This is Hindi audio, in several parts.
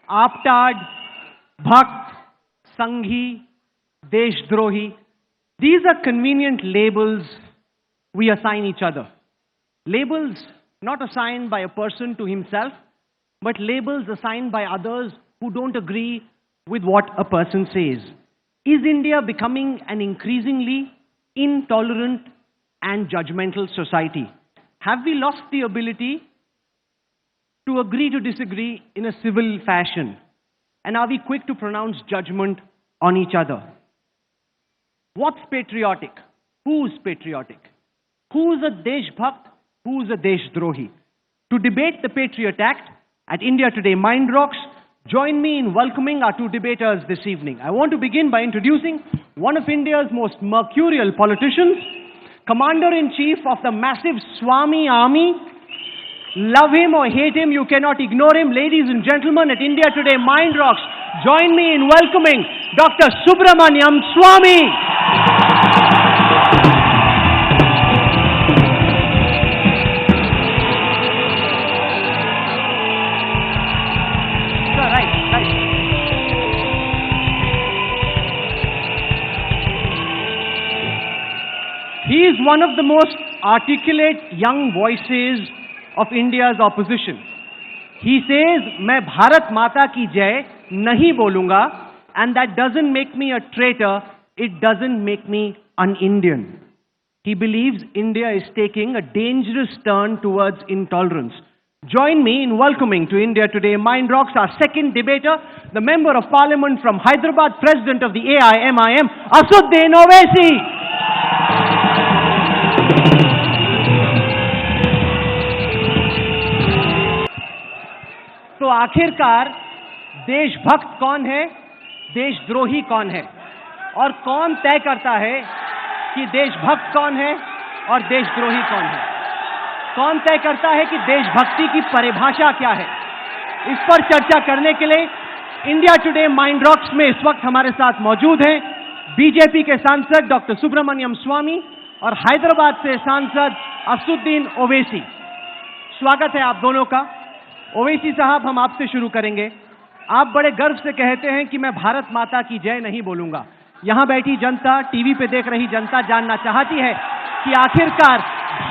Aptad, Bhakt, Sanghi, Deshdrohi. These are convenient labels we assign each other. Labels not assigned by a person to himself, but labels assigned by others who don't agree with what a person says. Is India becoming an increasingly intolerant and judgmental society? Have we lost the ability to agree to disagree in a civil fashion? And are we quick to pronounce judgment on each other? What's patriotic? Who's patriotic? Who's a Deshbhakt? Who's a Deshdrohi? To debate the Patriot Act at India Today Mind Rocks, join me in welcoming our two debaters this evening. I want to begin by introducing one of India's most mercurial politicians, Commander-in-Chief of the massive Swami Army. Love him or hate him, you cannot ignore him. Ladies and gentlemen, at India Today Mind Rocks, join me in welcoming Dr. Subramaniam Swami. He is one of the most articulate young voices of India's opposition. He says, "मैं भारत माता की जय नहीं बोलूंगा," and that doesn't make me a traitor, it doesn't make me an Indian. He believes India is taking a dangerous turn towards intolerance. Join me in welcoming to India Today Mind Rocks our second debater, the Member of Parliament from Hyderabad, President of the AIMIM, Assuddin Owaisi. तो आखिरकार देशभक्त कौन है, देशद्रोही कौन है, और कौन तय करता है कि देशभक्त कौन है और देशद्रोही कौन है? कौन तय करता है कि देशभक्ति की परिभाषा क्या है? इस पर चर्चा करने के लिए इंडिया टुडे माइंड रॉक्स में इस वक्त हमारे साथ मौजूद हैं बीजेपी के सांसद डॉक्टर सुब्रमण्यम स्वामी और हैदराबाद से सांसद असुद्दीन ओवैसी। स्वागत है आप दोनों का। ओवैसी साहब, हम आपसे शुरू करेंगे। आप बड़े गर्व से कहते हैं कि मैं भारत माता की जय नहीं बोलूंगा। यहां बैठी जनता, टीवी पे देख रही जनता जानना चाहती है कि आखिरकार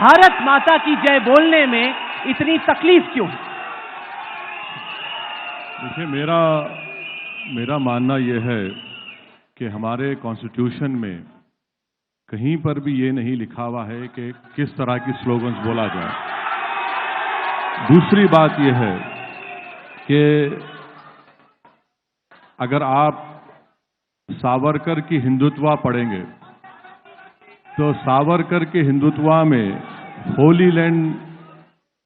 भारत माता की जय बोलने में इतनी तकलीफ क्यों है? देखिए, मेरा मानना यह है कि हमारे कॉन्स्टिट्यूशन में कहीं पर भी ये नहीं लिखा हुआ है कि किस तरह की स्लोगन्स बोला जाए। दूसरी बात यह है कि अगर आप सावरकर की हिंदुत्व पढ़ेंगे तो सावरकर के हिंदुत्व में होली लैंड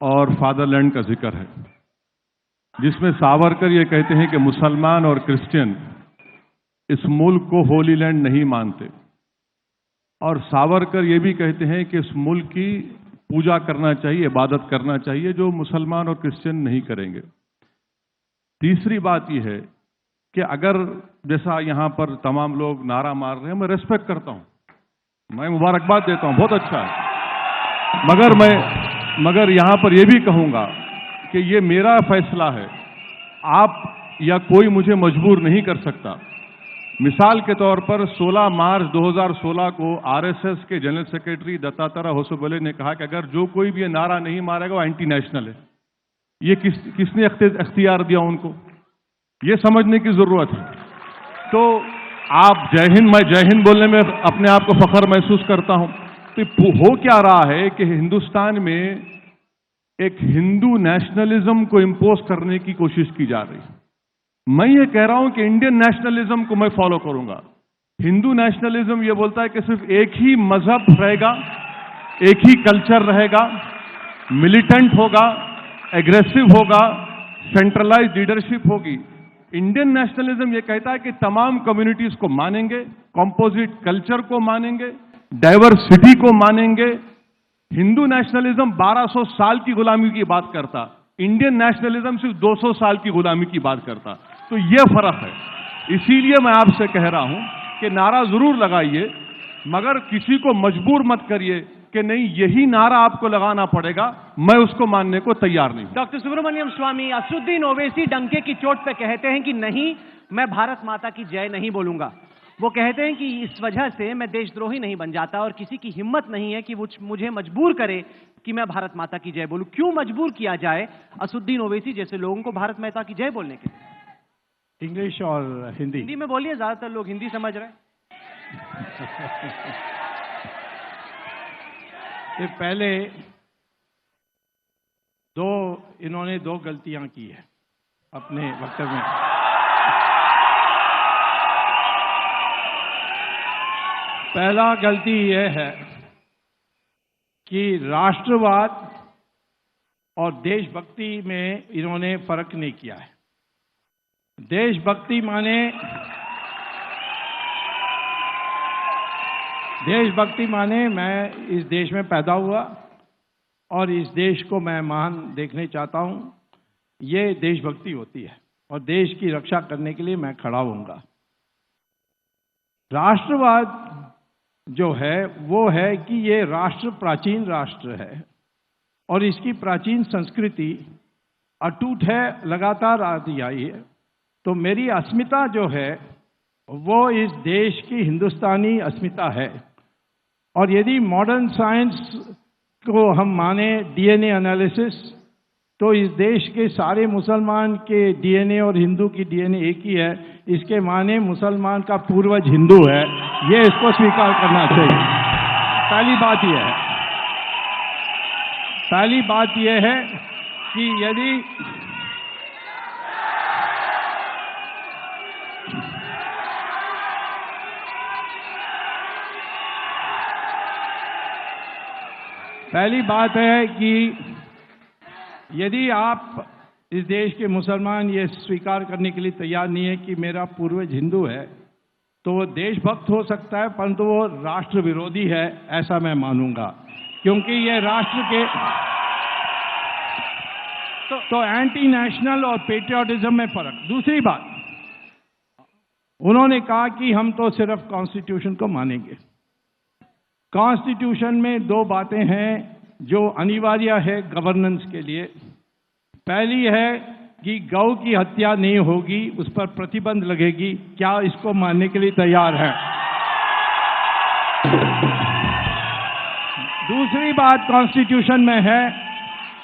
और फादरलैंड का जिक्र है, जिसमें सावरकर ये कहते हैं कि मुसलमान और क्रिश्चियन इस मुल्क को होली लैंड नहीं मानते, और सावरकर ये भी कहते हैं कि इस मुल्क की पूजा करना चाहिए, इबादत करना चाहिए, जो मुसलमान और क्रिश्चियन नहीं करेंगे। तीसरी बात यह है कि अगर जैसा यहां पर तमाम लोग नारा मार रहे हैं, मैं रेस्पेक्ट करता हूं, मैं मुबारकबाद देता हूं, बहुत अच्छा है, मगर यहां पर यह भी कहूंगा कि ये मेरा फैसला है, आप या कोई मुझे मजबूर नहीं कर सकता। मिसाल के तौर पर 16 मार्च 2016 को आरएसएस के जनरल सेक्रेटरी दत्तात्रेय होसबले ने कहा कि अगर जो कोई भी ये नारा नहीं मारेगा वो एंटी नेशनल है। ये किसने अख्तियार दिया उनको? ये समझने की जरूरत है। तो आप जय हिंद, मैं जय हिंद बोलने में अपने आप को फख्र महसूस करता हूं। तो हो क्या रहा है कि हिंदुस्तान में एक हिंदू नेशनलिज्म को इंपोज करने की कोशिश की जा रही है। मैं ये कह रहा हूं कि इंडियन नेशनलिज्म को मैं फॉलो करूंगा। हिंदू नेशनलिज्म ये बोलता है कि सिर्फ एक ही मजहब रहेगा, एक ही कल्चर रहेगा, मिलिटेंट होगा, एग्रेसिव होगा, सेंट्रलाइज्ड लीडरशिप होगी। इंडियन नेशनलिज्म ये कहता है कि तमाम कम्युनिटीज को मानेंगे, कॉम्पोजिट कल्चर को मानेंगे, डाइवर्सिटी को मानेंगे। हिंदू नेशनलिज्म 1200 साल की गुलामी की बात करता, इंडियन नेशनलिज्म सिर्फ 200 साल की गुलामी की बात करता। तो यह फर्क है। इसीलिए मैं आपसे कह रहा हूं कि नारा जरूर लगाइए, मगर किसी को मजबूर मत करिए कि नहीं यही नारा आपको लगाना पड़ेगा, मैं उसको मानने को तैयार नहीं हूं। डॉक्टर सुब्रमण्यम स्वामी, असदुद्दीन ओवैसी डंके की चोट पे कहते हैं कि नहीं, मैं भारत माता की जय नहीं बोलूंगा। वो कहते हैं कि इस वजह से मैं देशद्रोही नहीं बन जाता और किसी की हिम्मत नहीं है कि वो मुझे मजबूर करे कि मैं भारत माता की जय बोलूं। क्यों मजबूर किया जाए असदुद्दीन ओवैसी जैसे लोगों को भारत माता की जय बोलने के? इंग्लिश और हिंदी? हिंदी में बोलिए, ज्यादातर लोग हिंदी समझ रहे हैं। ये पहले इन्होंने दो गलतियां की है अपने वक्तव्य में। पहला गलती यह है कि राष्ट्रवाद और देशभक्ति में इन्होंने फर्क नहीं किया है। देशभक्ति माने मैं इस देश में पैदा हुआ और इस देश को मैं महान देखने चाहता हूं, ये देशभक्ति होती है और देश की रक्षा करने के लिए मैं खड़ा होऊंगा। राष्ट्रवाद जो है वो है कि ये राष्ट्र प्राचीन राष्ट्र है और इसकी प्राचीन संस्कृति अटूट है, लगातार आती आई है। तो मेरी अस्मिता जो है वो इस देश की हिंदुस्तानी अस्मिता है। और यदि मॉडर्न साइंस को हम माने, डीएनए एनालिसिस, तो इस देश के सारे मुसलमान के डीएनए और हिंदू की डीएनए एक ही है। इसके माने मुसलमान का पूर्वज हिंदू है, ये इसको स्वीकार करना चाहिए। पहली बात यह है कि यदि पहली बात है कि यदि आप इस देश के मुसलमान ये स्वीकार करने के लिए तैयार नहीं है कि मेरा पूर्वज हिंदू है, तो वो देशभक्त हो सकता है परंतु वो राष्ट्र विरोधी है, ऐसा मैं मानूंगा। क्योंकि ये राष्ट्र के तो एंटी नेशनल और पेट्रियाटिज्म में फर्क। दूसरी बात, उन्होंने कहा कि हम तो सिर्फ कॉन्स्टिट्यूशन को मानेंगे। कॉन्स्टिट्यूशन में दो बातें हैं जो अनिवार्य है गवर्नेंस के लिए। पहली है कि गौ की हत्या नहीं होगी, उस पर प्रतिबंध लगेगी। क्या इसको मानने के लिए तैयार है? दूसरी बात कॉन्स्टिट्यूशन में है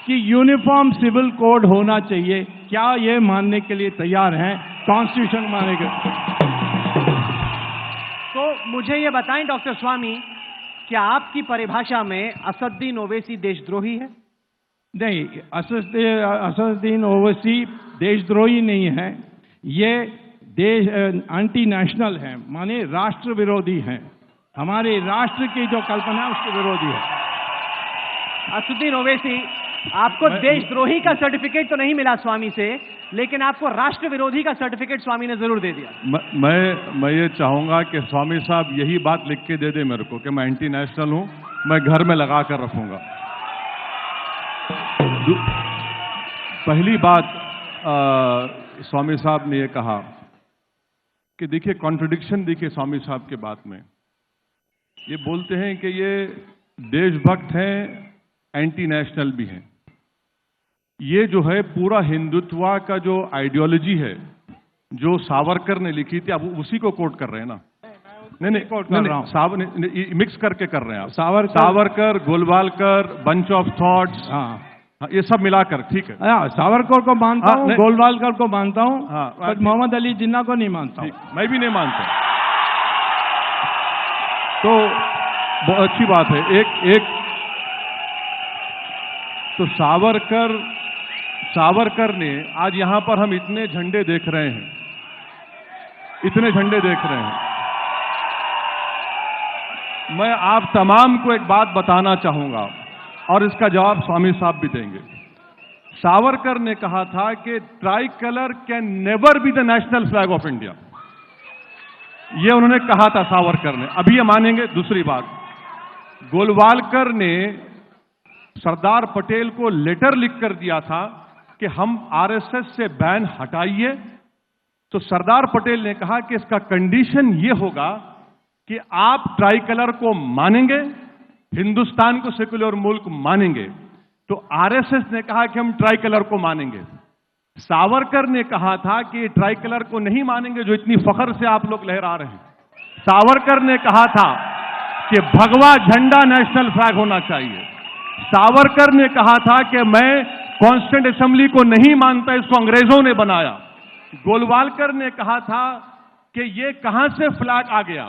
कि यूनिफॉर्म सिविल कोड होना चाहिए। क्या ये मानने के लिए तैयार हैं? कॉन्स्टिट्यूशन मानेंगे। तो मुझे ये बताएं डॉक्टर स्वामी, क्या आपकी परिभाषा में असदुद्दीन ओवैसी देशद्रोही है? नहीं, असदुद्दीन ओवैसी देशद्रोही नहीं है। ये देश एंटी नेशनल है, माने राष्ट्र विरोधी हैं। हमारे राष्ट्र की जो कल्पना है उसके विरोधी है। असदुद्दीन ओवैसी, आपको देशद्रोही का सर्टिफिकेट तो नहीं मिला स्वामी से, लेकिन आपको राष्ट्र विरोधी का सर्टिफिकेट स्वामी ने जरूर दे दिया। मैं ये चाहूंगा कि स्वामी साहब यही बात लिख के दे दे मेरे को कि मैं एंटी नेशनल हूं, मैं घर में लगा कर रखूंगा। पहली बात, स्वामी साहब ने ये कहा कि देखिए कॉन्ट्रडिक्शन देखिए स्वामी साहब के बात में। ये बोलते हैं कि ये देशभक्त हैं, एंटी नेशनल भी हैं। ये जो है पूरा हिंदुत्व का जो आइडियोलॉजी है जो सावरकर ने लिखी थी, अब उसी को कोट कर रहे हैं ना? नहीं कोट कर रहा हूं, मिक्स करके कर रहे हैं आप। Savarkar, Golwalkar, bunch of thoughts, हाँ ये सब मिलाकर, ठीक है। सावरकर को मानता हूं, गोलवालकर को मानता हूं, पर मोहम्मद अली जिन्ना को नहीं मानता हूं। मैं भी नहीं मानता। तो बहुत अच्छी बात है। एक तो सावरकर ने, आज यहां पर हम इतने झंडे देख रहे हैं, मैं आप तमाम को एक बात बताना चाहूंगा और इसका जवाब स्वामी साहब भी देंगे। सावरकर ने कहा था कि try colour can never be the national flag of India. यह उन्होंने कहा था सावरकर ने, अभी ये मानेंगे। दूसरी बात, गोलवालकर ने सरदार पटेल को लेटर लिखकर दिया था कि हम आरएसएस से बैन हटाइए। तो सरदार पटेल ने कहा कि इसका कंडीशन यह होगा कि आप ट्राई कलर को मानेंगे हिंदुस्तान को सेक्युलर मुल्क मानेंगे, तो आरएसएस ने कहा कि हम ट्राई कलर को मानेंगे। सावरकर ने कहा था कि ट्राई कलर को नहीं मानेंगे जो इतनी फख्र से आप लोग लहरा रहे हैं। सावरकर ने कहा था कि भगवा झंडा नेशनल फ्लैग होना चाहिए। सावरकर ने कहा था कि मैं कॉन्स्टिट्यूंट असेंबली को नहीं मानता, इसको अंग्रेजों ने बनाया। गोलवालकर ने कहा था कि ये कहां से फ्लैग आ गया।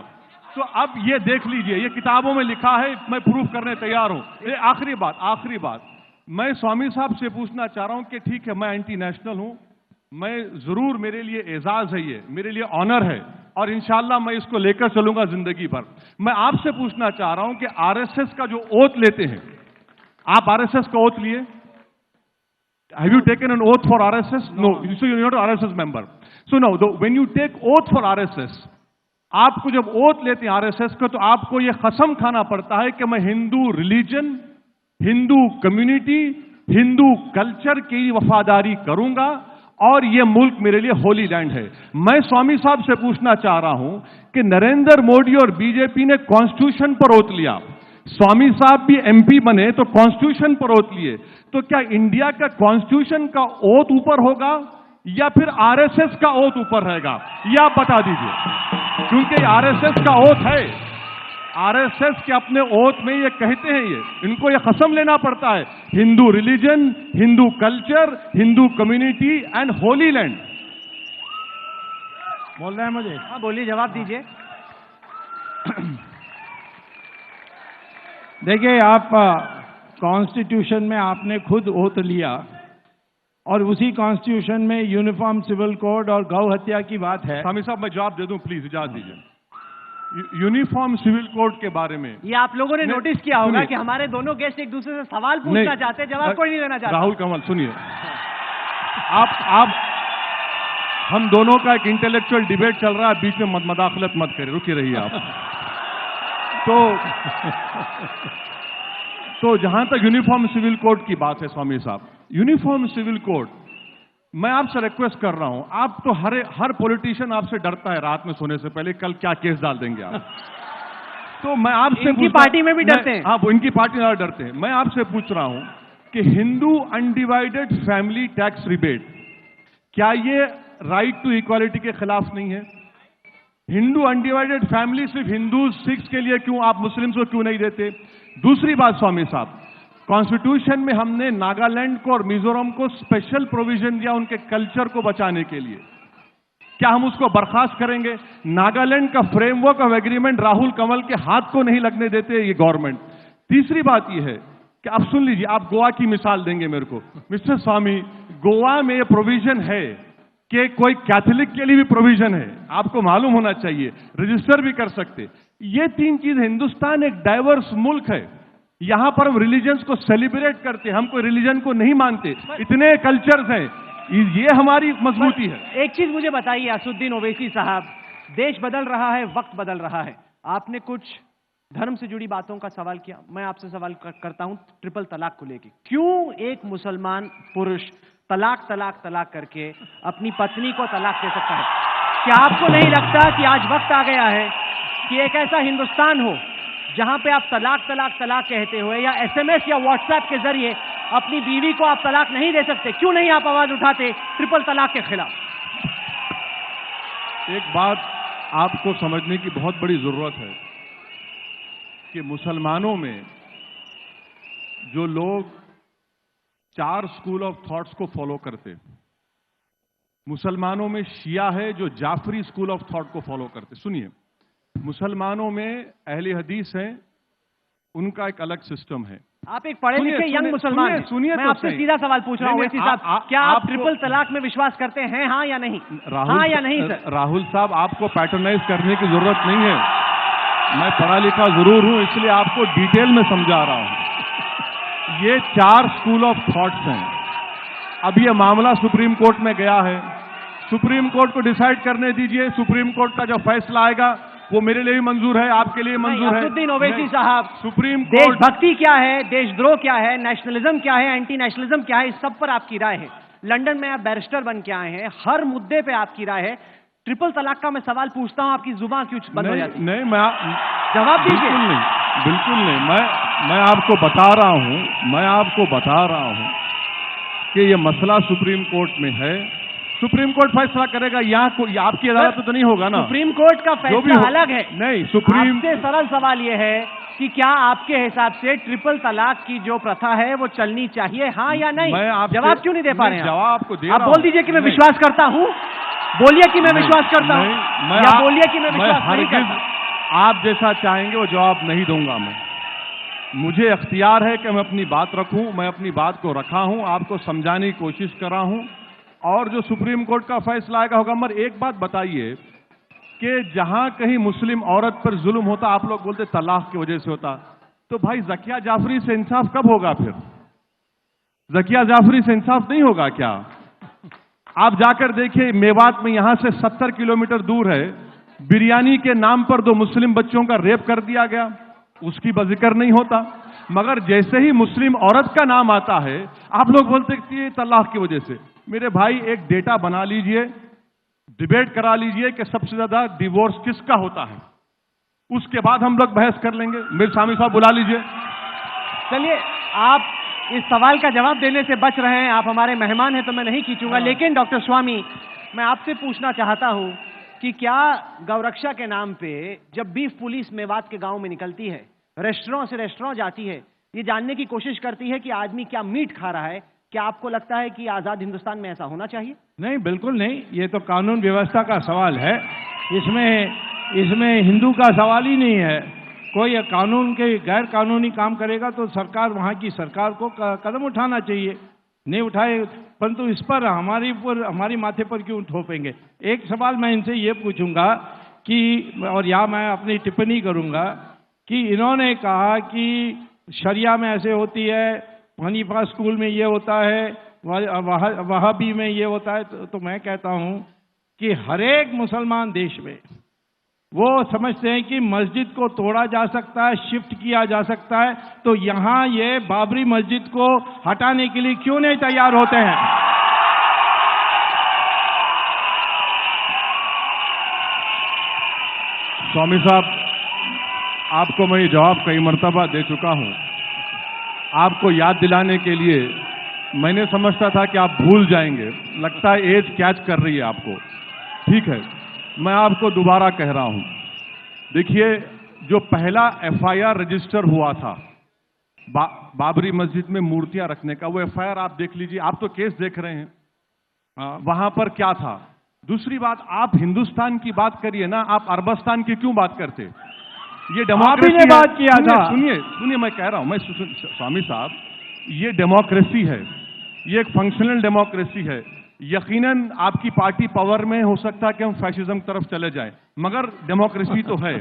तो अब ये देख लीजिए, ये किताबों में लिखा है, मैं प्रूफ करने तैयार हूं। ये आखिरी बात मैं स्वामी साहब से पूछना चाह रहा हूं कि ठीक है, मैं एंटी नेशनल हूं, मैं जरूर, मेरे लिए एजाज है, ये मेरे लिए ऑनर है और इंशाल्लाह मैं इसको लेकर चलूंगा जिंदगी भर। मैं आपसे पूछना चाह रहा हूं कि आरएसएस का जो ओथ लेते हैं, आप आरएसएस का ओथ लिए? Have you taken an oath for RSS? No. So you're not an RSS member. So now, when you take oath for RSS, आपको जब ओथ लेते हैं आरएसएस का, तो आपको यह कसम खाना पड़ता है कि मैं Hindu religion, Hindu community, Hindu culture की वफादारी करूंगा और यह मुल्क मेरे लिए होली लैंड है। मैं स्वामी साहब से पूछना चाह रहा हूं कि नरेंद्र मोदी और बीजेपी ने कॉन्स्टिट्यूशन पर ओथ लिया, स्वामी साहब भी एमपी बने तो कॉन्स्टिट्यूशन पर ओथ लिए, तो क्या इंडिया का कॉन्स्टिट्यूशन का ओथ ऊपर होगा या फिर आरएसएस का ओथ ऊपर रहेगा? यह आप बता दीजिए, क्योंकि आरएसएस का ओथ है। आरएसएस के अपने ओथ में ये कहते हैं, इनको ये कसम लेना पड़ता है, Hindu religion, Hindu culture, Hindu community and Holi land. बोल रहे हैं मुझे? हाँ बोलिए, जवाब दीजिए। देखिए, आप कॉन्स्टिट्यूशन में आपने खुद ओथ लिया और उसी कॉन्स्टिट्यूशन में यूनिफॉर्म सिविल कोड और गौ हत्या की बात है। स्वामी साहब मैं जवाब दे दूं, प्लीज इजाजत दीजिए। यूनिफॉर्म सिविल कोड के बारे में ये आप लोगों ने नोटिस किया होगा कि हमारे दोनों गेस्ट एक दूसरे से सवाल पूछना चाहते हैं, जवाब कोई नहीं देना चाहता। राहुल कंवल सुनिए, आप हम दोनों का एक इंटेलेक्चुअल डिबेट चल रहा है, बीच में मदाखलत मत करें, रुके रहिए आप। तो जहां तक यूनिफॉर्म सिविल कोड की बात है स्वामी साहब, यूनिफॉर्म सिविल कोड, मैं आपसे रिक्वेस्ट कर रहा हूं, आप तो हर पॉलिटिशियन आपसे डरता है रात में सोने से पहले, कल क्या केस डाल देंगे आप। तो मैं आपसे इनकी पार्टी में भी डरते हैं। हाँ, इनकी पार्टी में डरते हैं। मैं आपसे पूछ रहा हूं कि Hindu undivided family tax rebate, क्या ये राइट टू इक्वालिटी के खिलाफ नहीं है? हिंदू अनडिवाइडेड फैमिली सिर्फ हिंदू सिख्स के लिए क्यों, आप मुस्लिम्स को क्यों नहीं देते? दूसरी बात स्वामी साहब, कॉन्स्टिट्यूशन में हमने नागालैंड को और मिजोरम को स्पेशल प्रोविजन दिया उनके कल्चर को बचाने के लिए, क्या हम उसको बर्खास्त करेंगे? नागालैंड का framework of agreement Rahul Kanwal के हाथ को नहीं लगने देते ये गवर्नमेंट। तीसरी बात यह है कि आप सुन लीजिए, आप गोवा की मिसाल देंगे मेरे को, मिस्टर स्वामी, गोवा में ये प्रोविजन है कि कोई कैथोलिक के लिए भी प्रोविजन है, आपको मालूम होना चाहिए, रजिस्टर भी कर सकते। ये तीन चीज, हिंदुस्तान एक डाइवर्स मुल्क है, यहां पर हम रिलीजन्स को सेलिब्रेट करते हैं, हम कोई रिलीजन को नहीं मानते, इतने कल्चर्स हैं, ये हमारी मजबूती है। एक चीज मुझे बताइए असुद्दीन ओवैसी साहब, देश बदल रहा है, वक्त बदल रहा है, आपने कुछ धर्म से जुड़ी बातों का सवाल किया, मैं आपसे सवाल करता हूं ट्रिपल तलाक को लेकर। क्यों एक मुसलमान पुरुष तलाक तलाक तलाक करके अपनी पत्नी को तलाक दे सकता है? क्या आपको नहीं लगता कि आज वक्त आ गया है कि एक ऐसा हिंदुस्तान हो जहां पे आप तलाक तलाक तलाक कहते हुए या एसएमएस या व्हाट्सएप के जरिए अपनी बीवी को आप तलाक नहीं दे सकते? क्यों नहीं आप आवाज उठाते ट्रिपल तलाक के खिलाफ? एक बात आपको समझने की बहुत बड़ी जरूरत है कि मुसलमानों में जो लोग 4 स्कूल ऑफ थॉट्स को फॉलो करते, मुसलमानों में शिया है जो जाफरी स्कूल ऑफ थॉट को फॉलो करते। सुनिए, मुसलमानों में अहले हदीस हैं, उनका एक अलग सिस्टम है। आप एक पढ़े लिखे यंग मुसलमान हैं, सुनिए, मैं आपसे सीधा सवाल पूछ रहा हूं ओवैसी साहब, क्या आप ट्रिपल तलाक में विश्वास करते हैं, हाँ या नहीं? हाँ या नहीं सर? राहुल साहब, आपको पैटर्नाइज करने की जरूरत नहीं है, मैं पढ़ा लिखा जरूर हूं, इसलिए आपको डिटेल में समझा रहा हूं। ये 4 स्कूल ऑफ थॉट्स हैं। अब ये मामला सुप्रीम कोर्ट में गया है, सुप्रीम कोर्ट को डिसाइड करने दीजिए, सुप्रीम कोर्ट का जो फैसला आएगा वो मेरे लिए भी मंजूर है, आपके लिए मंजूर है। असुद्दीन ओवैसी साहब, सुप्रीम कोर्ट, देशभक्ति क्या है, देशद्रोह क्या है, नेशनलिज्म क्या है, एंटी नेशनलिज्म क्या है, इस सब पर आपकी राय है। लंदन में आप बैरिस्टर बन के आए हैं, हर मुद्दे पे आपकी राय है। ट्रिपल तलाक का मैं सवाल पूछता हूं, आपकी जुबान क्यों बंद हो जाती है? नहीं, मैं जवाब दीजिए। बिल्कुल नहीं। मैं आपको बता रहा हूं कि ये मसला सुप्रीम कोर्ट में है। सुप्रीम कोर्ट फैसला करेगा, यहाँ कोई आपकी अदालत तो नहीं होगा ना। सुप्रीम कोर्ट का फैसला अलग है। नहीं, सुप्रीम आपसे सरल सवाल यह है कि क्या आपके हिसाब से ट्रिपल तलाक की जो प्रथा है वो चलनी चाहिए, हाँ या नहीं? जवाब क्यों नहीं दे पा रहे हैं? जवाब आपको दे रहा आप बोल दीजिए कि मैं विश्वास करता हूं, बोलिए कि मैं विश्वास करता हूं, या बोलिए कि मैं विश्वास नहीं करता। आप जैसा चाहेंगे वो जवाब नहीं दूंगा मैं। मुझे अख्तियार है कि मैं अपनी बात रखूं, मैं अपनी बात को रखा हूं, आपको समझाने की कोशिश कर रहा हूं, और जो सुप्रीम कोर्ट का फैसला आएगा होगा। मगर एक बात बताइए कि जहां कहीं मुस्लिम औरत पर जुल्म होता, आप लोग बोलते तलाक की वजह से होता, तो भाई ज़किया जाफरी से इंसाफ कब होगा? फिर ज़किया जाफरी से इंसाफ नहीं होगा क्या? आप जाकर देखिए, मेवात में यहां से 70 किलोमीटर दूर है, बिरयानी के नाम पर 2 मुस्लिम बच्चों का रेप कर दिया गया, उसकी जिक्र नहीं होता। मगर जैसे ही मुस्लिम औरत का नाम आता है, आप लोग बोलते कि ये तलाक की वजह से। मेरे भाई, एक डेटा बना लीजिए, डिबेट करा लीजिए कि सबसे ज्यादा डिवोर्स किसका होता है, उसके बाद हम लोग बहस कर लेंगे। मेरे स्वामी साहब बुला लीजिए। चलिए, आप इस सवाल का जवाब देने से बच रहे हैं, आप हमारे मेहमान हैं तो मैं नहीं खींचूंगा। लेकिन डॉक्टर स्वामी, मैं आपसे पूछना चाहता हूं कि क्या गौरक्षा के नाम पे जब बीफ पुलिस मेवात के गांव में निकलती है, रेस्टोरेंट से रेस्टोरेंट जाती है, ये जानने की कोशिश करती है कि आदमी क्या मीट खा रहा है, क्या आपको लगता है कि आजाद हिंदुस्तान में ऐसा होना चाहिए? नहीं, बिल्कुल नहीं। ये तो कानून व्यवस्था का सवाल है, इसमें हिंदू का सवाल ही नहीं है। कोई कानून के गैर कानूनी काम करेगा तो सरकार, वहाँ की सरकार को कदम उठाना चाहिए। नहीं उठाए, परंतु इस पर हमारी माथे पर क्यों थोपेंगे? एक सवाल मैं इनसे ये पूछूंगा कि, और या मैं अपनी टिप्पणी करूंगा कि इन्होंने कहा कि शरिया में ऐसे होती है, हनीफा स्कूल में ये होता है, वहाबी में ये होता है। तो मैं कहता हूं कि हर एक मुसलमान देश में वो समझते हैं कि मस्जिद को तोड़ा जा सकता है, शिफ्ट किया जा सकता है, तो यहां ये बाबरी मस्जिद को हटाने के लिए क्यों नहीं तैयार होते हैं? स्वामी साहब, आपको मैं ये जवाब कई मर्तबा दे चुका हूं। आपको याद दिलाने के लिए मैंने समझता था कि आप भूल जाएंगे, लगता है एज कैच कर रही है आपको। ठीक है, मैं आपको दोबारा कह रहा हूं। देखिए, जो पहला एफआईआर रजिस्टर हुआ था बाबरी मस्जिद में मूर्तियां रखने का, वो एफआईआर आप देख लीजिए, आप तो केस देख रहे हैं। वहां पर क्या था? दूसरी बात, आप हिंदुस्तान की बात करिए ना, आप अरबस्तान की क्यों बात करते? ये डेमोक्रेसी ने बात किया था। सुनिए, मैं कह रहा हूं, स्वामी साहब, ये डेमोक्रेसी है, ये एक फंक्शनल डेमोक्रेसी है। यकीनन आपकी पार्टी पावर में हो सकता है कि हम फैशिज्म तरफ चले जाएं, मगर डेमोक्रेसी तो है।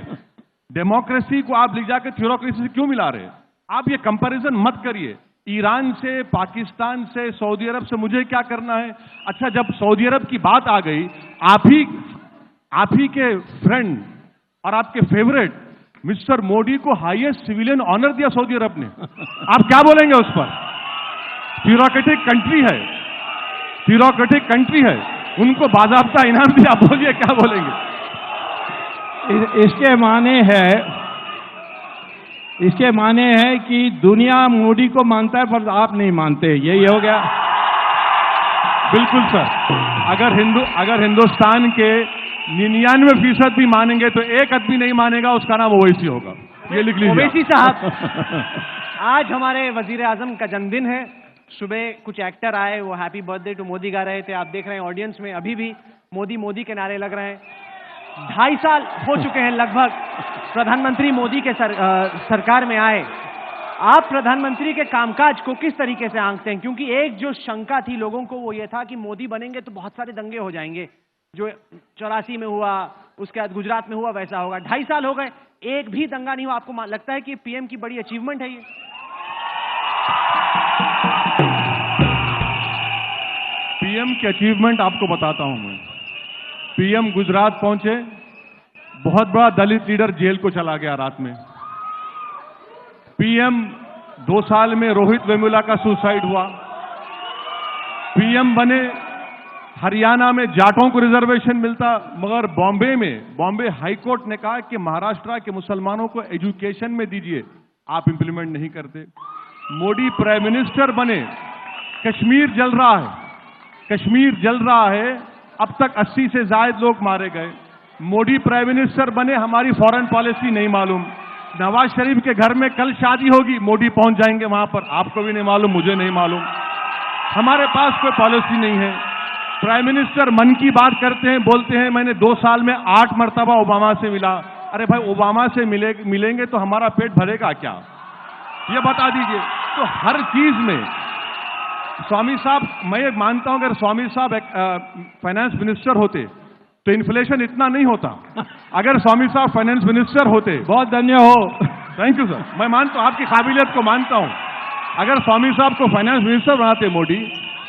डेमोक्रेसी को आप ले जाकर थ्योरोक्रेसी से क्यों मिला रहे? आप ये कंपैरिजन मत करिए। ईरान से, पाकिस्तान से, सऊदी अरब से मुझे क्या करना है? अच्छा, जब सऊदी अरब की बात आ गई, आप ही के फ्रेंड और आपके फेवरेट मिस्टर मोदी को हाईएस्ट सिविलियन ऑनर दिया सऊदी अरब ने। आप क्या बोलेंगे उस पर? थ्योरोक्रेटिक कंट्री है, उनको बाज़ाब्ता इनाम दिया, बोलिए क्या बोलेंगे? इसके माने है कि दुनिया मोदी को मानता है पर आप नहीं मानते, यही हो गया। बिल्कुल सर, अगर हिंदुस्तान के 99% भी मानेंगे तो एक आदमी नहीं मानेगा, उसका नाम ओवैसी होगा। ये लिख लीजिए। ओवैसी साहब, आज हमारे वजीर आजम का जन्मदिन है। सुबह कुछ एक्टर आए, वो हैप्पी बर्थडे टू मोदी गा रहे थे। आप देख रहे हैं ऑडियंस में अभी भी मोदी मोदी के नारे लग रहे हैं। 2.5 साल हो चुके हैं लगभग प्रधानमंत्री मोदी के सरकार में आए। आप प्रधानमंत्री के कामकाज को किस तरीके से आंकते हैं? क्योंकि एक जो शंका थी लोगों को वो ये था कि मोदी बनेंगे तो बहुत सारे दंगे हो जाएंगे, जो 84 में हुआ, उसके बाद गुजरात में हुआ, वैसा होगा। 2.5 साल हो गए, एक भी दंगा नहीं हुआ। आपको लगता है कि पीएम की बड़ी अचीवमेंट है ये? पीएम की अचीवमेंट आपको बताता हूं मैं। पीएम गुजरात पहुंचे, बहुत बड़ा दलित लीडर जेल को चला गया रात में। पीएम 2 साल में रोहित वेमुला का सुसाइड हुआ। पीएम बने, हरियाणा में जाटों को रिजर्वेशन मिलता, मगर बॉम्बे हाई कोर्ट ने कहा कि महाराष्ट्र के मुसलमानों को एजुकेशन में दीजिए, आप इंप्लीमेंट नहीं करते। मोदी प्राइम मिनिस्टर बने, कश्मीर जल रहा है, कश्मीर जल रहा है, अब तक 80 से ज्यादा लोग मारे गए। मोदी प्राइम मिनिस्टर बने, हमारी फॉरेन पॉलिसी नहीं मालूम। नवाज शरीफ के घर में कल शादी होगी, मोदी पहुंच जाएंगे वहां पर, आपको भी नहीं मालूम, मुझे नहीं मालूम। हमारे पास कोई पॉलिसी नहीं है। प्राइम मिनिस्टर मन की बात करते हैं, बोलते हैं मैंने 2 साल में 8 मरतबा ओबामा से मिला। अरे भाई, ओबामा से मिलेंगे तो हमारा पेट भरेगा क्या, ये बता दीजिए। तो हर चीज में स्वामी साहब, मैं ये मानता हूं अगर स्वामी साहब फाइनेंस मिनिस्टर होते तो इन्फ्लेशन इतना नहीं होता। अगर स्वामी साहब फाइनेंस मिनिस्टर होते, बहुत धन्य हो। थैंक यू सर, मैं मानता हूं आपकी काबिलियत को मानता हूं। अगर स्वामी साहब को फाइनेंस मिनिस्टर बनाते मोदी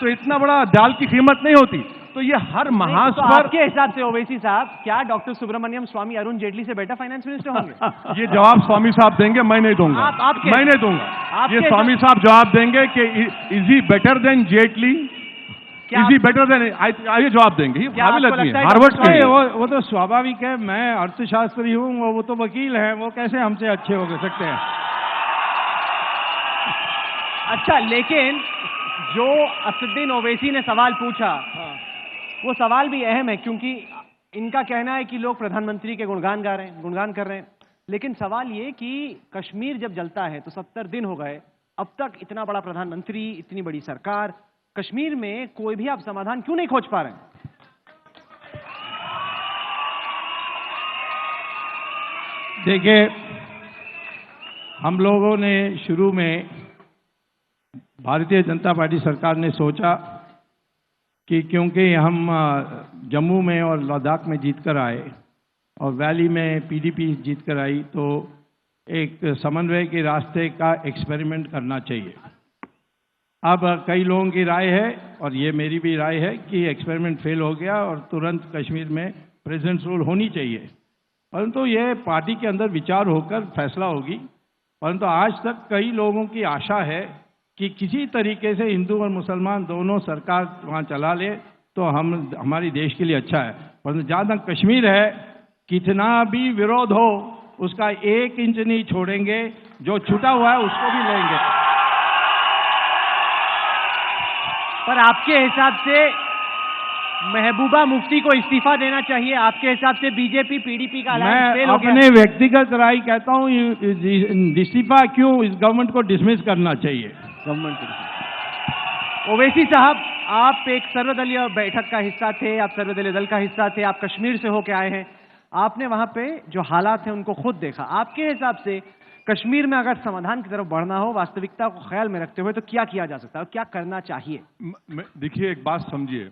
तो इतना बड़ा दाल की कीमत नहीं होती। तो ये हर महाज तो पर आपके हिसाब से ओवैसी साहब, क्या डॉक्टर सुब्रमण्यम स्वामी अरुण जेटली से बेटर फाइनेंस मिनिस्टर होंगे? ये जवाब स्वामी साहब देंगे, मैं नहीं दूंगा। मैं नहीं दूंगा। ये स्वामी साहब जवाब देंगे कि is he better than Jaitley, is he better than, ये जवाब देंगे। हार्वर्ड के वो तो स्वाभाविक है। मैं अर्थशास्त्री हूँ, वो तो वकील हैं, वो कैसे हमसे अच्छे हो सकते हैं? अच्छा, लेकिन जो असदुद्दीन ओवैसी ने सवाल पूछा, वो सवाल भी अहम है, क्योंकि इनका कहना है कि लोग प्रधानमंत्री के गुणगान गा रहे हैं, गुणगान कर रहे हैं। लेकिन सवाल ये कि कश्मीर जब जलता है तो 70 दिन हो गए, अब तक इतना बड़ा प्रधानमंत्री, इतनी बड़ी सरकार, कश्मीर में कोई भी आप समाधान क्यों नहीं खोज पा रहे हैं? देखिए, हम लोगों ने शुरू में, भारतीय जनता पार्टी सरकार ने सोचा कि क्योंकि हम जम्मू में और लद्दाख में जीत कर आए और वैली में पीडीपी जीत कर आई, तो एक समन्वय के रास्ते का एक्सपेरिमेंट करना चाहिए। अब कई लोगों की राय है, और ये मेरी भी राय है, कि एक्सपेरिमेंट फेल हो गया और तुरंत कश्मीर में प्रेसिडेंट रूल होनी चाहिए। परंतु ये पार्टी के अंदर विचार होकर फैसला होगी। परंतु आज तक कई लोगों की आशा है कि किसी तरीके से हिंदू और मुसलमान दोनों सरकार वहाँ चला ले तो हमारी देश के लिए अच्छा है। परंतु जहाँ तक कश्मीर है, कितना भी विरोध हो, उसका 1 इंच नहीं छोड़ेंगे। जो छूटा हुआ है उसको भी लेंगे। पर आपके हिसाब से महबूबा मुफ्ती को इस्तीफा देना चाहिए? आपके हिसाब से बीजेपी पीडीपी का अलायंस फेल मैं हो गया? अपने व्यक्तिगत राय कहता हूँ, इस्तीफा क्यों, इस गवर्नमेंट को डिसमिस करना चाहिए। ओवैसी साहब, आप एक सर्वदलीय बैठक का हिस्सा थे, आप सर्वदलीय दल का हिस्सा थे, आप कश्मीर से होके आए हैं, आपने वहां पे जो हालात हैं उनको खुद देखा। आपके हिसाब से कश्मीर में अगर समाधान की तरफ बढ़ना हो, वास्तविकता को ख्याल में रखते हुए, तो क्या किया जा सकता है और क्या करना चाहिए? देखिए, एक बात समझिए,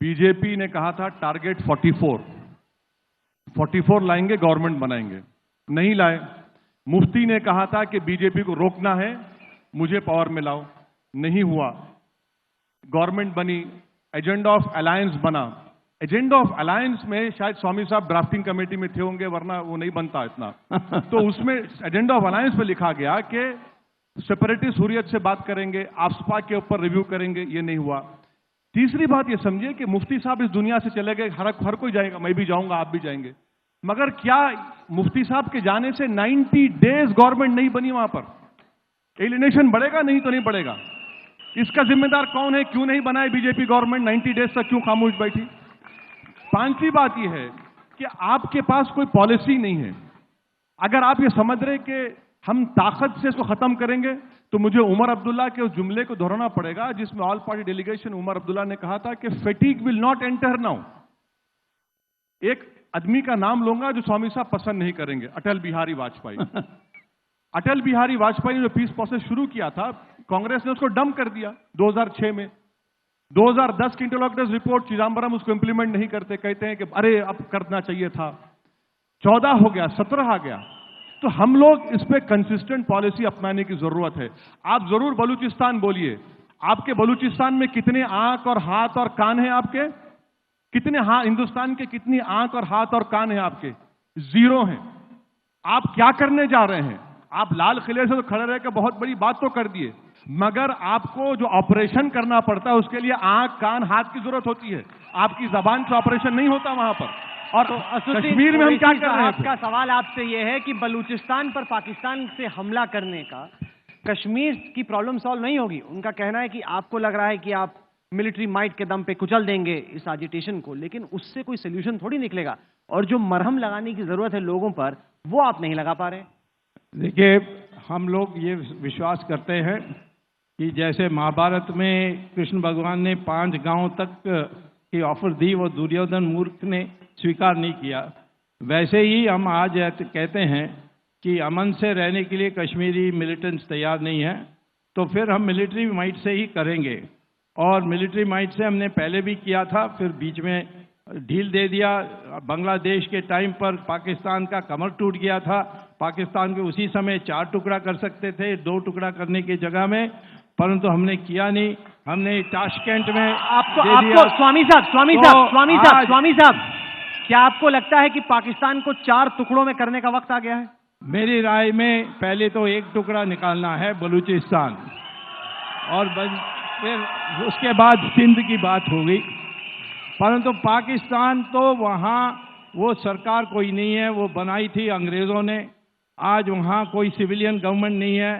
बीजेपी ने कहा था टारगेट 44 लाएंगे, गवर्नमेंट बनाएंगे, नहीं लाए। मुफ्ती ने कहा था कि बीजेपी को रोकना है, मुझे पावर में लाओ, नहीं हुआ। गवर्नमेंट बनी, एजेंडा ऑफ अलायंस बना। एजेंडा ऑफ अलायंस में शायद स्वामी साहब ड्राफ्टिंग कमेटी में थे होंगे, वरना वो नहीं बनता इतना। तो उसमें एजेंडा ऑफ अलायंस में लिखा गया कि सेपरेटिस्ट हुर्रियत से बात करेंगे, आफ्सपा के ऊपर रिव्यू करेंगे, ये नहीं हुआ। तीसरी बात ये समझिए कि मुफ्ती साहब इस दुनिया से चले गए, हर कोई जाएगा, मैं भी जाऊंगा, आप भी जाएंगे, मगर क्या मुफ्ती साहब के जाने से 90 डेज गवर्नमेंट नहीं बनी वहां पर? एलिनेशन बढ़ेगा? नहीं तो नहीं बढ़ेगा। इसका जिम्मेदार कौन है? क्यों नहीं बनाए बीजेपी गवर्नमेंट? 90 डेज तक क्यों खामोश बैठी? पांचवी बात यह है कि आपके पास कोई पॉलिसी नहीं है। अगर आप ये समझ रहे कि हम ताकत से इसको खत्म करेंगे, तो मुझे उमर अब्दुल्ला के उस जुमले को दोहराना पड़ेगा जिसमें all party delegation Omar Abdullah ने कहा था कि fatigue will not enter now. एक आदमी का नाम लूंगा जो स्वामी साहब पसंद नहीं करेंगे, अटल बिहारी वाजपेयी। अटल बिहारी वाजपेयी ने जो पीस प्रोसेस शुरू किया था, कांग्रेस ने उसको डंप कर दिया 2006 में। 2010 की इंटरलॉकटर्स रिपोर्ट, चिदम्बरम उसको इंप्लीमेंट नहीं करते, कहते हैं कि अरे अब करना चाहिए था। 14 हो गया, 17 आ गया। तो हम लोग इस पे कंसिस्टेंट पॉलिसी अपनाने की जरूरत है। आप जरूर बलूचिस्तान बोलिए, आपके बलूचिस्तान में कितने आंख और हाथ और कान हैं आपके? कितने हिंदुस्तान के कितनी आंख और हाथ और कान हैं आपके? 0 हैं। आप क्या करने जा रहे हैं? आप लाल किले से तो खड़े रह के बहुत बड़ी बात तो कर दिए, मगर आपको जो ऑपरेशन करना पड़ता है उसके लिए आंख कान हाथ की जरूरत होती है। आपकी जबान से ऑपरेशन नहीं होता वहां पर। और कश्मीर में हम क्या कर रहे हैं? आपका सवाल आपसे यह है कि बलूचिस्तान पर पाकिस्तान से हमला करने का कश्मीर की प्रॉब्लम सॉल्व नहीं होगी। उनका कहना है कि आपको लग रहा है कि आप मिलिट्री माइट के दम पे कुचल देंगे इस एजिटेशन को, लेकिन उससे कोई सोल्यूशन थोड़ी निकलेगा। और जो मरहम लगाने की जरूरत है लोगों पर, वो आप नहीं लगा पा रहे। देखिए, हम लोग ये विश्वास करते हैं कि जैसे महाभारत में कृष्ण भगवान ने 5 गांव तक की ऑफर दी, वो दुर्योधन मूर्ख ने स्वीकार नहीं किया, वैसे ही हम आज कहते हैं कि अमन से रहने के लिए कश्मीरी मिलिटेंट्स तैयार नहीं है, तो फिर हम मिलिट्री माइट से ही करेंगे। और मिलिट्री माइट से हमने पहले भी किया था, फिर बीच में ढील दे दिया। बांग्लादेश के टाइम पर पाकिस्तान का कमर टूट गया था। पाकिस्तान के उसी समय 4 टुकड़ा कर सकते थे 2 टुकड़ा करने की जगह में, परंतु हमने किया नहीं। हमने ताशकंद में आपको स्वामी साहब, क्या आपको लगता है कि पाकिस्तान को 4 टुकड़ों में करने का वक्त आ गया है? मेरी राय में पहले तो 1 टुकड़ा निकालना है बलूचिस्तान, और फिर उसके बाद सिंध की बात होगी। परंतु पाकिस्तान तो वहाँ वो सरकार कोई नहीं है, वो बनाई थी अंग्रेज़ों ने। आज वहाँ कोई सिविलियन गवर्नमेंट नहीं है,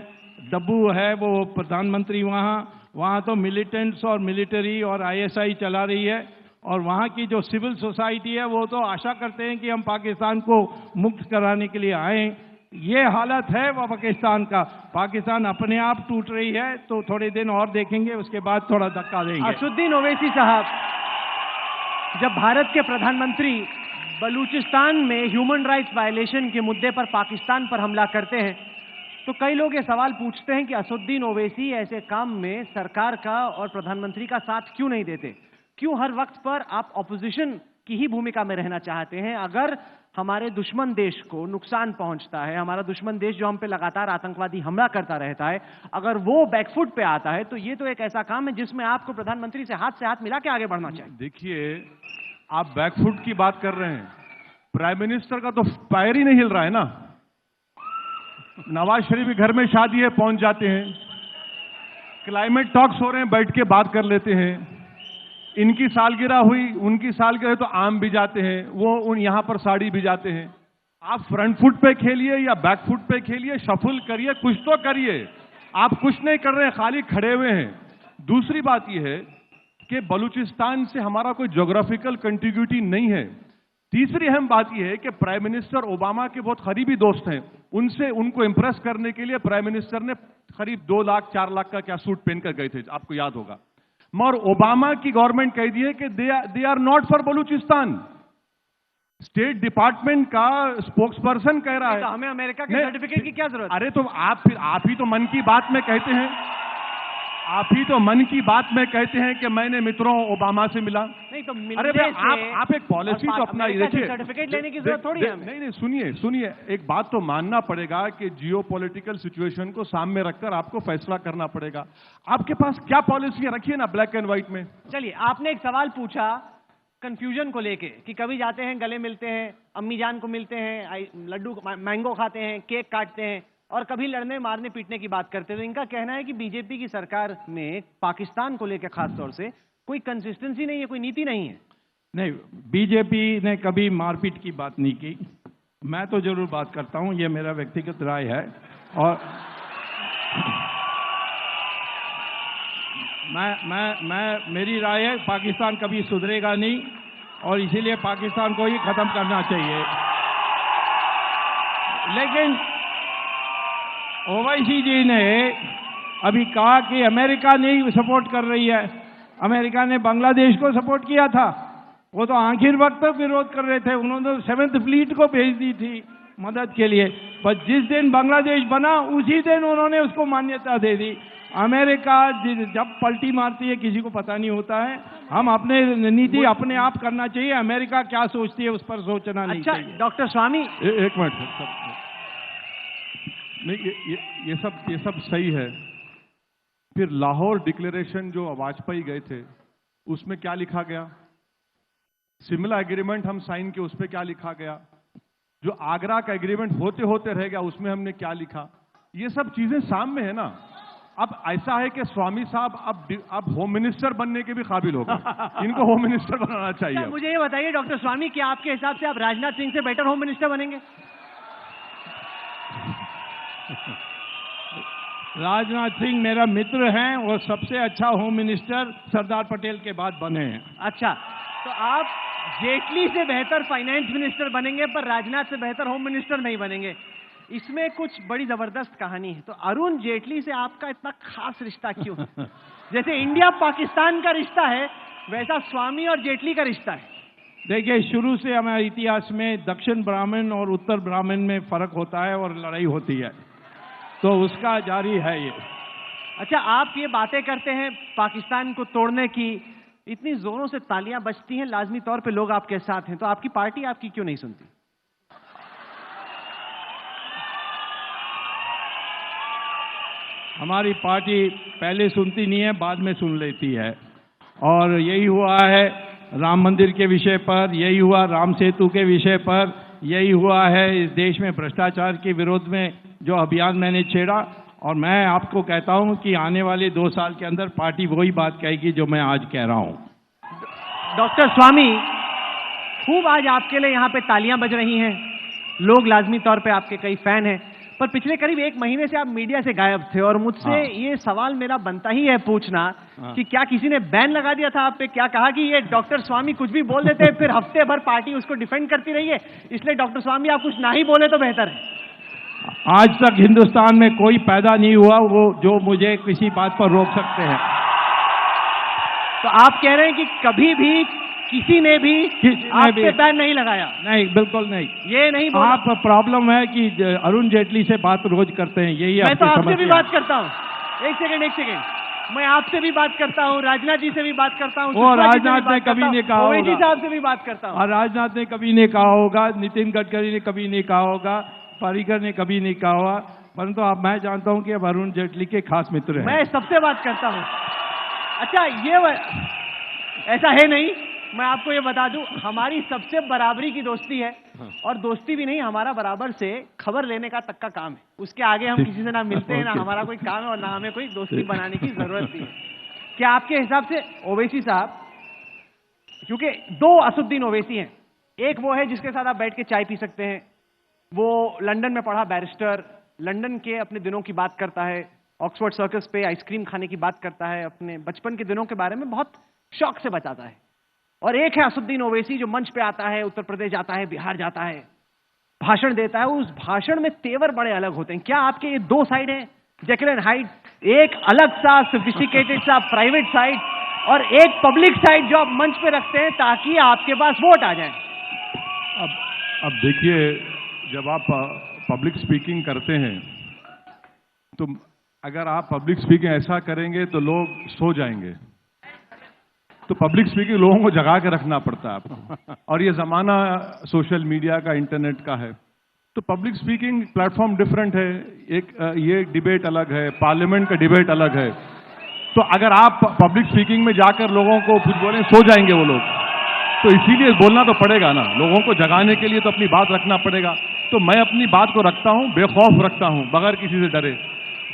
डब्बू है वो प्रधानमंत्री। वहाँ तो मिलिटेंट्स और मिलिट्री और आईएसआई चला रही है। और वहाँ की जो सिविल सोसाइटी है वो तो आशा करते हैं कि हम पाकिस्तान को मुक्त कराने के लिए आएँ। ये हालत है वो पाकिस्तान का। पाकिस्तान अपने आप टूट रही है, तो थोड़े दिन और देखेंगे, उसके बाद थोड़ा धक्का देंगे। असदुद्दीन ओवैसी साहब, जब भारत के प्रधानमंत्री बलूचिस्तान में ह्यूमन राइट्स वायलेशन के मुद्दे पर पाकिस्तान पर हमला करते हैं, तो कई लोग ये सवाल पूछते हैं कि असदुद्दीन ओवैसी ऐसे काम में सरकार का और प्रधानमंत्री का साथ क्यों नहीं देते? क्यों हर वक्त पर आप ऑपोजिशन की ही भूमिका में रहना चाहते हैं? अगर हमारे दुश्मन देश को नुकसान पहुंचता है, हमारा दुश्मन देश जो हम पे लगातार आतंकवादी हमला करता रहता है, अगर वो बैकफुट पे आता है, तो ये तो एक ऐसा काम है जिसमें आपको प्रधानमंत्री से हाथ मिला के आगे बढ़ना चाहिए। देखिए, आप बैकफुट की बात कर रहे हैं, प्राइम मिनिस्टर का तो पैर ही नहीं हिल रहा है ना। नवाज शरीफ के घर में शादी है, पहुंच जाते हैं। क्लाइमेट टॉक्स हो रहे हैं, बैठ के बात कर लेते हैं। इनकी सालगिरह हुई, उनकी सालगिरह तो आम भी जाते हैं, वो यहां पर साड़ी भी जाते हैं। आप फ्रंट फुट पे खेलिए या बैक फुट पे खेलिए, शफल करिए, कुछ तो करिए। आप कुछ नहीं कर रहे हैं, खाली खड़े हुए हैं। दूसरी बात यह है कि बलूचिस्तान से हमारा कोई ज्योग्राफिकल कंटिग्यूटी नहीं है। तीसरी अहम बात यह है कि प्राइम मिनिस्टर ओबामा के बहुत करीबी दोस्त हैं। उनको इंप्रेस करने के लिए प्राइम मिनिस्टर ने करीब 2 लाख 4 लाख का क्या सूट पहनकर गए थे, आपको याद होगा। मगर ओबामा की गवर्नमेंट कह दी है कि they are not for Balochistan. State department का स्पोक्सपर्सन कह रहा है। तो हमें अमेरिका के सर्टिफिकेट की क्या जरूरत? अरे तो आप ही तो मन की बात में कहते हैं, कि मैंने मित्रों ओबामा से मिला। नहीं तो अरे भाई, आप एक पॉलिसी तो अपना देखिए। सर्टिफिकेट लेने की जरूरत थोड़ी है। नहीं, सुनिए, एक बात तो मानना पड़ेगा कि जियोपॉलिटिकल सिचुएशन को सामने रखकर आपको फैसला करना पड़ेगा। आपके पास क्या पॉलिसी रखिए ना, ब्लैक एंड व्हाइट में। चलिए, आपने एक सवाल पूछा कंफ्यूजन को लेके कि कभी जाते हैं, गले मिलते हैं, अम्मी जान को मिलते हैं, लड्डू मैंगो खाते हैं, केक काटते हैं, और कभी लड़ने मारने पीटने की बात करते हैं। इनका कहना है कि बीजेपी की सरकार में पाकिस्तान को लेकर खास तौर से कोई कंसिस्टेंसी नहीं है, कोई नीति नहीं है। नहीं, बीजेपी ने कभी मारपीट की बात नहीं की। मैं तो जरूर बात करता हूं, ये मेरा व्यक्तिगत राय है। और मेरी राय है, पाकिस्तान कभी सुधरेगा नहीं, और इसीलिए पाकिस्तान को ही खत्म करना चाहिए। लेकिन ओवैसी जी ने अभी कहा कि अमेरिका नहीं सपोर्ट कर रही है। अमेरिका ने बांग्लादेश को सपोर्ट किया था, वो तो आखिर वक्त तक विरोध कर रहे थे। उन्होंने 7th फ्लीट को भेज दी थी मदद के लिए, पर जिस दिन बांग्लादेश बना उसी दिन उन्होंने उसको मान्यता दे दी। अमेरिका जब पलटी मारती है किसी को पता नहीं होता है। हम अपने नीति अपने आप करना चाहिए, अमेरिका क्या सोचती है उस पर सोचना नहीं चाहिए। डॉक्टर स्वामी, एक मिनट। नहीं, ये सब सही है। फिर लाहौर डिक्लेरेशन जो वाजपेयी गए थे, उसमें क्या लिखा गया? सिमला एग्रीमेंट हम साइन किए, उस पर क्या लिखा गया? जो आगरा का एग्रीमेंट होते होते रह गया, उसमें हमने क्या लिखा? ये सब चीजें सामने है ना। अब ऐसा है कि स्वामी साहब अब होम मिनिस्टर बनने के भी काबिल हो गए। इनको होम मिनिस्टर बनाना चाहिए। अच्छा, मुझे ये बताइए डॉक्टर स्वामी, क्या आपके हिसाब से आप राजनाथ सिंह से बेटर होम मिनिस्टर बनेंगे? राजनाथ सिंह मेरा मित्र हैं और सबसे अच्छा होम मिनिस्टर सरदार पटेल के बाद बने हैं। अच्छा, तो आप जेटली से बेहतर फाइनेंस मिनिस्टर बनेंगे पर राजनाथ से बेहतर होम मिनिस्टर नहीं बनेंगे। इसमें कुछ बड़ी जबरदस्त कहानी है। तो अरुण जेटली से आपका इतना खास रिश्ता क्यों? जैसे इंडिया पाकिस्तान का रिश्ता है, वैसा स्वामी और जेटली का रिश्ता है। देखिए, शुरू से हमारे इतिहास में दक्षिण ब्राह्मण और उत्तर ब्राह्मण में फर्क होता है और लड़ाई होती है, तो उसका जारी है ये। अच्छा, आप ये बातें करते हैं पाकिस्तान को तोड़ने की, इतनी जोरों से तालियां बजती हैं, लाजमी तौर पे लोग आपके साथ हैं, तो आपकी पार्टी आपकी क्यों नहीं सुनती? हमारी पार्टी पहले सुनती नहीं है, बाद में सुन लेती है। और यही हुआ है राम मंदिर के विषय पर, यही हुआ राम सेतु के विषय पर, यही हुआ है इस देश में भ्रष्टाचार के विरोध में जो अभियान मैंने छेड़ा। और मैं आपको कहता हूं कि आने वाले 2 साल के अंदर पार्टी वही बात कहेगी जो मैं आज कह रहा हूं। डॉक्टर स्वामी, खूब आज आपके लिए यहाँ पे तालियां बज रही हैं, लोग लाजमी तौर पे आपके कई फैन हैं, पर पिछले करीब 1 महीने से आप मीडिया से गायब थे और मुझसे ये सवाल मेरा बनता ही है पूछना कि क्या किसी ने बैन लगा दिया था आप पे? क्या कहा कि ये डॉक्टर स्वामी कुछ भी बोल देते हैं, फिर हफ्ते भर पार्टी उसको डिफेंड करती रही है, इसलिए डॉक्टर स्वामी आप कुछ ना ही बोले तो बेहतर है। आज तक हिंदुस्तान में कोई पैदा नहीं हुआ वो जो मुझे किसी बात पर रोक सकते हैं। तो आप कह रहे हैं कि कभी भी किसी ने भी आप पे बैन नहीं लगाया? नहीं, बिल्कुल नहीं। ये नहीं बोला। आप प्रॉब्लम है कि अरुण जेटली से बात रोज करते हैं, यही मैं तो आपसे भी समस्या। बात करता हूँ। एक सेकंड, मैं आपसे भी बात करता हूँ, राजनाथ जी से भी बात करता हूँ, और राजनाथ ने कभी नहीं कहा ओवैसी होगा, साहब से भी बात करता हूँ, और राजनाथ ने कभी नहीं कहा होगा, नितिन गडकरी ने कभी नहीं कहा होगा, पर्रिकर ने कभी नहीं कहा होगा, परंतु अब मैं जानता हूं कि अब अरुण जेटली के खास मित्र हैं। मैं सबसे बात करता हूं। अच्छा, ऐसा है नहीं, मैं आपको ये बता दूं, हमारी सबसे बराबरी की दोस्ती है, और दोस्ती भी नहीं, हमारा बराबर से खबर लेने का तक का काम है। उसके आगे हम किसी से ना मिलते हैं, ना हमारा कोई काम है, और ना हमें कोई दोस्ती बनाने की जरूरत भी है। क्या आपके हिसाब से ओवैसी साहब, क्योंकि 2 असुद्दीन ओवैसी हैं, एक वो है जिसके साथ आप बैठ के चाय पी सकते हैं, वो लंदन में पढ़ा बैरिस्टर, लंदन के अपने दिनों की बात करता है, ऑक्सफोर्ड सर्कस पे आइसक्रीम खाने की बात करता है, अपने बचपन के दिनों के बारे में बहुत शौक से बताता है। और एक है असुद्दीन ओवैसी जो मंच पे आता है, उत्तर प्रदेश जाता है, बिहार जाता है, भाषण देता है, उस भाषण में तेवर बड़े अलग होते हैं। क्या आपके ये 2 साइड हैं, जेकिल एंड हाइड, एक अलग सा सोफिस्टिकेटेड सा प्राइवेट साइड और एक पब्लिक साइड जो आप मंच पे रखते हैं ताकि आपके पास वोट आ जाए? अब देखिए, जब आप पब्लिक स्पीकिंग करते हैं तो अगर आप पब्लिक स्पीकिंग ऐसा करेंगे तो लोग सो जाएंगे, तो पब्लिक स्पीकिंग लोगों को जगा के रखना पड़ता है आपको। और ये जमाना सोशल मीडिया का, इंटरनेट का है, तो पब्लिक स्पीकिंग प्लेटफॉर्म डिफरेंट है। ये डिबेट अलग है, पार्लियामेंट का डिबेट अलग है। तो अगर आप पब्लिक स्पीकिंग में जाकर लोगों को कुछ बोलें, सो जाएंगे वो लोग। तो इसीलिए बोलना तो पड़ेगा ना, लोगों को जगाने के लिए तो अपनी बात रखना पड़ेगा। तो मैं अपनी बात को रखता हूं, बेखौफ रखता हूं, बगैर किसी से डरे।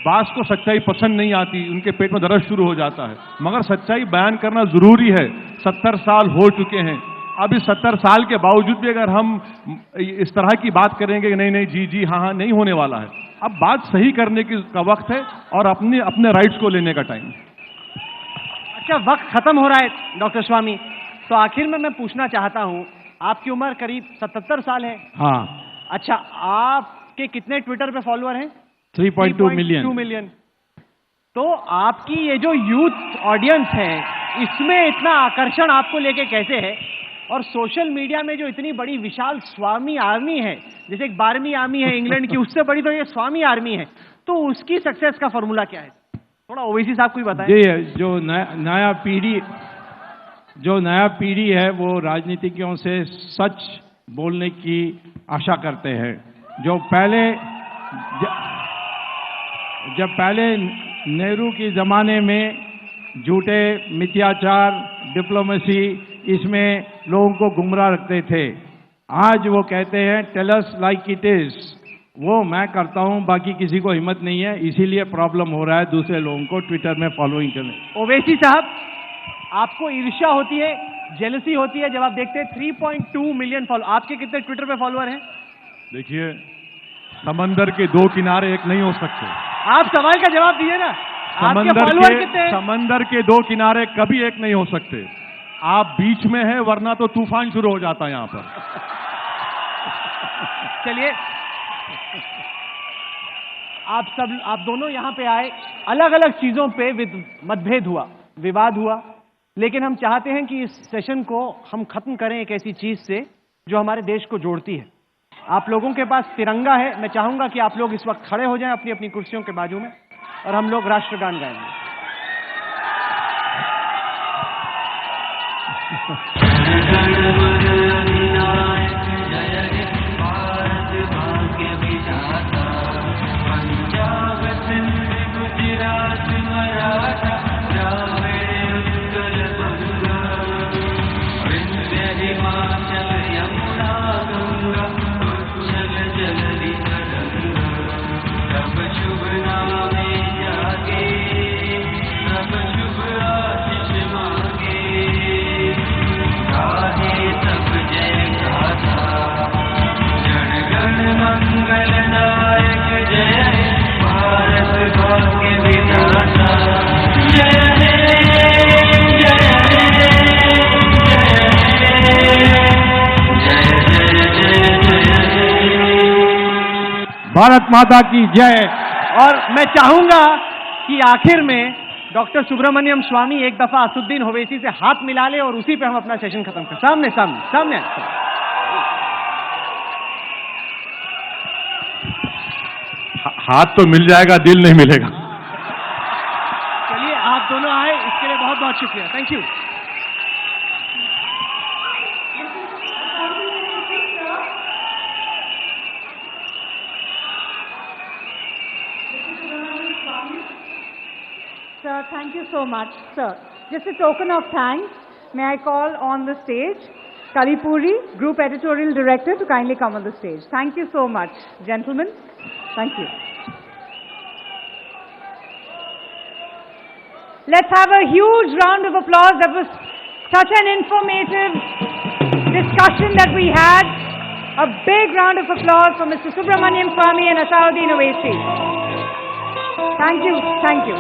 बास को सच्चाई पसंद नहीं आती, उनके पेट में दर्द शुरू हो जाता है, मगर सच्चाई बयान करना जरूरी है। 70 साल हो चुके हैं, अब इस 70 साल के बावजूद भी अगर हम इस तरह की बात करेंगे कि नहीं नहीं जी जी हाँ हाँ, नहीं होने वाला है। अब बात सही करने का वक्त है और अपने राइट्स को लेने का टाइम। अच्छा, वक्त खत्म हो रहा है डॉक्टर स्वामी, तो आखिर में मैं पूछना चाहता हूं, आपकी उम्र करीब 77 साल है। हाँ। अच्छा, आपके कितने ट्विटर पे फॉलोअर हैं? 3.2 मिलियन। 2 मिलियन। तो आपकी ये जो यूथ ऑडियंस है, इसमें इतना आकर्षण आपको लेके कैसे है? और सोशल मीडिया में जो इतनी बड़ी विशाल स्वामी आर्मी है, जैसे एक 12वीं आर्मी है इंग्लैंड की, उससे बड़ी तो ये स्वामी आर्मी है, तो उसकी सक्सेस का फॉर्मूला क्या है? थोड़ा ओवैसी साहब को ही बताएं। जी, जो नया पीढ़ी है वो राजनीतिज्ञों से सच बोलने की आशा करते हैं। जब पहले नेहरू के जमाने में झूठे मिथ्याचार, डिप्लोमेसी, इसमें लोगों को गुमराह रखते थे, आज वो कहते हैं tell us like it is, वो मैं करता हूं, बाकी किसी को हिम्मत नहीं है, इसीलिए प्रॉब्लम हो रहा है दूसरे लोगों को ट्विटर में फॉलोइंग करने। ओवैसी साहब, आपको ईर्ष्या होती है, जेलसी होती है जब आप देखते हैं 3.2 मिलियन फॉलो। आपके कितने ट्विटर पे फॉलोअर हैं? देखिए, समंदर के दो किनारे एक नहीं हो सकते। आप सवाल का जवाब दीजिए ना, आपके फॉलोअर कितने हैं? समंदर के दो किनारे कभी एक नहीं हो सकते। आप बीच में हैं, वरना तो तूफान शुरू हो जाता है यहां पर। चलिए, आप दोनों यहां पे आए, अलग अलग चीजों पे मतभेद हुआ, विवाद हुआ, लेकिन हम चाहते हैं कि इस सेशन को हम खत्म करें एक ऐसी चीज से जो हमारे देश को जोड़ती है। आप लोगों के पास तिरंगा है, मैं चाहूंगा कि आप लोग इस वक्त खड़े हो जाएं अपनी अपनी कुर्सियों के बाजू में और हम लोग राष्ट्रगान गाएंगे। भारत माता की जय। और मैं चाहूंगा कि आखिर में डॉक्टर सुब्रमण्यम स्वामी एक दफा असुद्दीन ओवैसी से हाथ मिला ले और उसी पे हम अपना सेशन खत्म करें। सामने सामने सामने। हाथ तो मिल जाएगा, दिल नहीं मिलेगा। चलिए, आप दोनों आए, इसके लिए बहुत बहुत शुक्रिया। Thank you. Sir, thank you so much, sir. Just a token of thanks, may I call on the stage Kalipuri, Group Editorial Director, to kindly come on the stage. Thank you so much, gentlemen. Thank you. Let's have a huge round of applause. That was such an informative discussion that we had. A big round of applause for Mr. Subramaniam Swamy and Asauddin Owaisi. Thank you. Thank you.